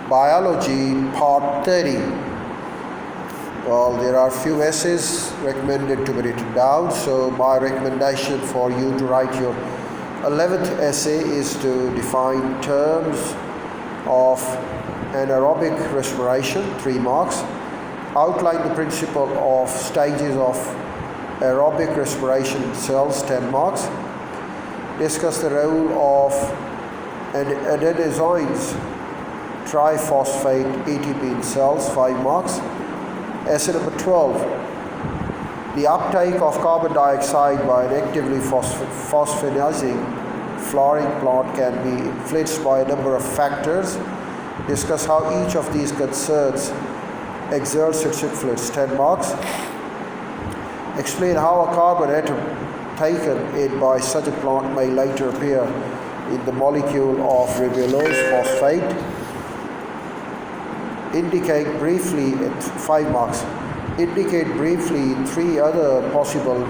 Biology Part 30. Well, there are few essays recommended to be written down, so my recommendation for you to write your 11th essay is to define terms of anaerobic respiration, 3 marks, outline the principle of stages of aerobic respiration in cells, 10 marks, discuss the role of adenosines triphosphate ATP in cells, 5 marks. Essay number 12. The uptake of carbon dioxide by an actively phosphorinizing flowering plant can be influenced by a number of factors. Discuss how each of these concerns exerts its influence, 10 marks. Explain how a carbon atom taken in by such a plant may later appear in the molecule of ribulose phosphate. Indicate briefly, 5 marks. Indicate briefly 3 other possible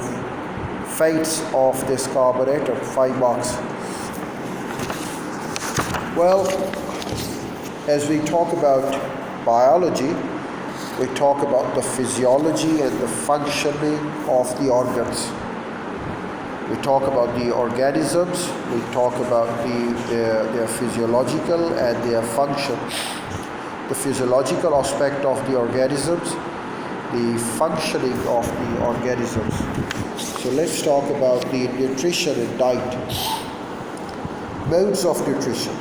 fates of this carbon atom, 5 marks. Well, as we talk about biology, we talk about the physiology and the functioning of the organs. We talk about the organisms, we talk about their physiological and their function. The physiological aspect of the organisms, the functioning of the organisms. So let's talk about the nutrition and diet. Modes of nutrition.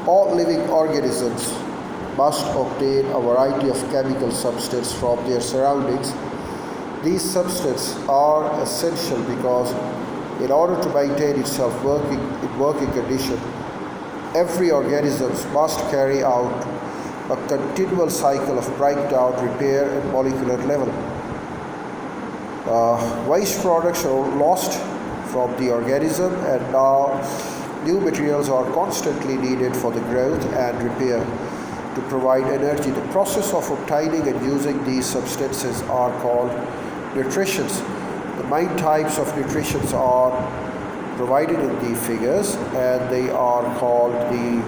All living organisms must obtain a variety of chemical substances from their surroundings. These substances are essential because in order to maintain itself in working condition, every organism must carry out a continual cycle of breakdown, repair at molecular level. Waste products are lost from the organism, and now new materials are constantly needed for the growth and repair to provide energy. The process of obtaining and using these substances are called nutritions. The main types of nutritions are provided in the figures, and they are called the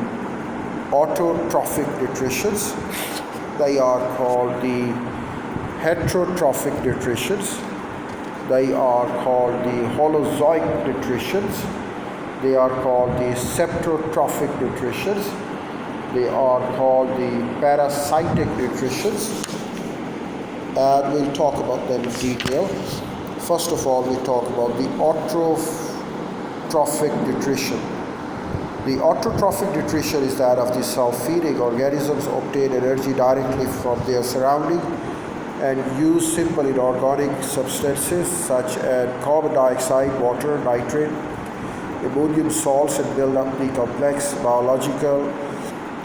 autotrophic nutritions, they are called the heterotrophic nutritions, they are called the holozoic nutritions, they are called the septotrophic nutritions, they are called the parasitic nutritions, and we'll talk about them in detail. First of all, we talk about the autotrophic nutrition. The autotrophic nutrition is that of the self-feeding organisms obtain energy directly from their surrounding and use simple inorganic substances such as carbon dioxide, water, nitrate, ammonium salts, and build up the complex biological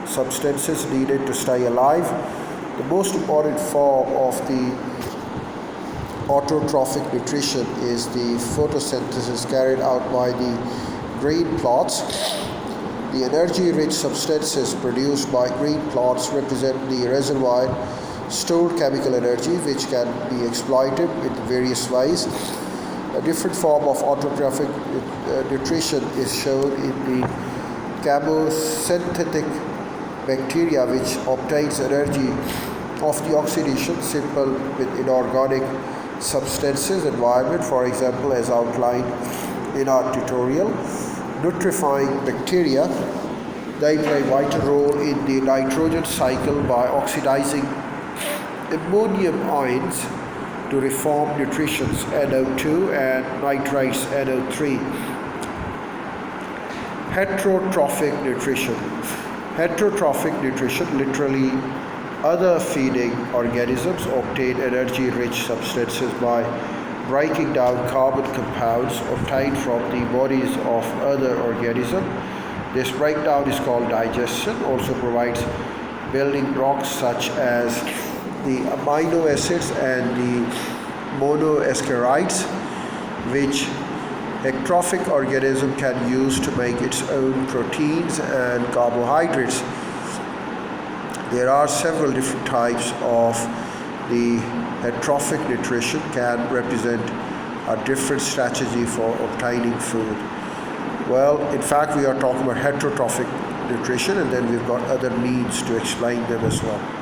substances needed to stay alive. The most important form of the autotrophic nutrition is the photosynthesis carried out by the green plants. The energy-rich substances produced by green plants represent the reservoir stored chemical energy which can be exploited in various ways. A different form of autotrophic nutrition is shown in the chemosynthetic bacteria, which obtains energy of the oxidation simple with inorganic substances environment, for example, as outlined in our tutorial. Nutrifying bacteria, they play a vital role in the nitrogen cycle by oxidizing ammonium ions to reform nutrients NO2 and nitrates NO3. Heterotrophic nutrition. Heterotrophic nutrition, literally other feeding organisms, obtain energy-rich substances by breaking down carbon compounds obtained from the bodies of other organisms. This breakdown is called digestion. Also provides building blocks such as the amino acids and the monosaccharides, which heterotrophic organism can use to make its own proteins and carbohydrates. There are several different types of the heterotrophic nutrition can represent a different strategy for obtaining food. Well, in fact, we are talking about heterotrophic nutrition, and then we've got other needs to explain them as well.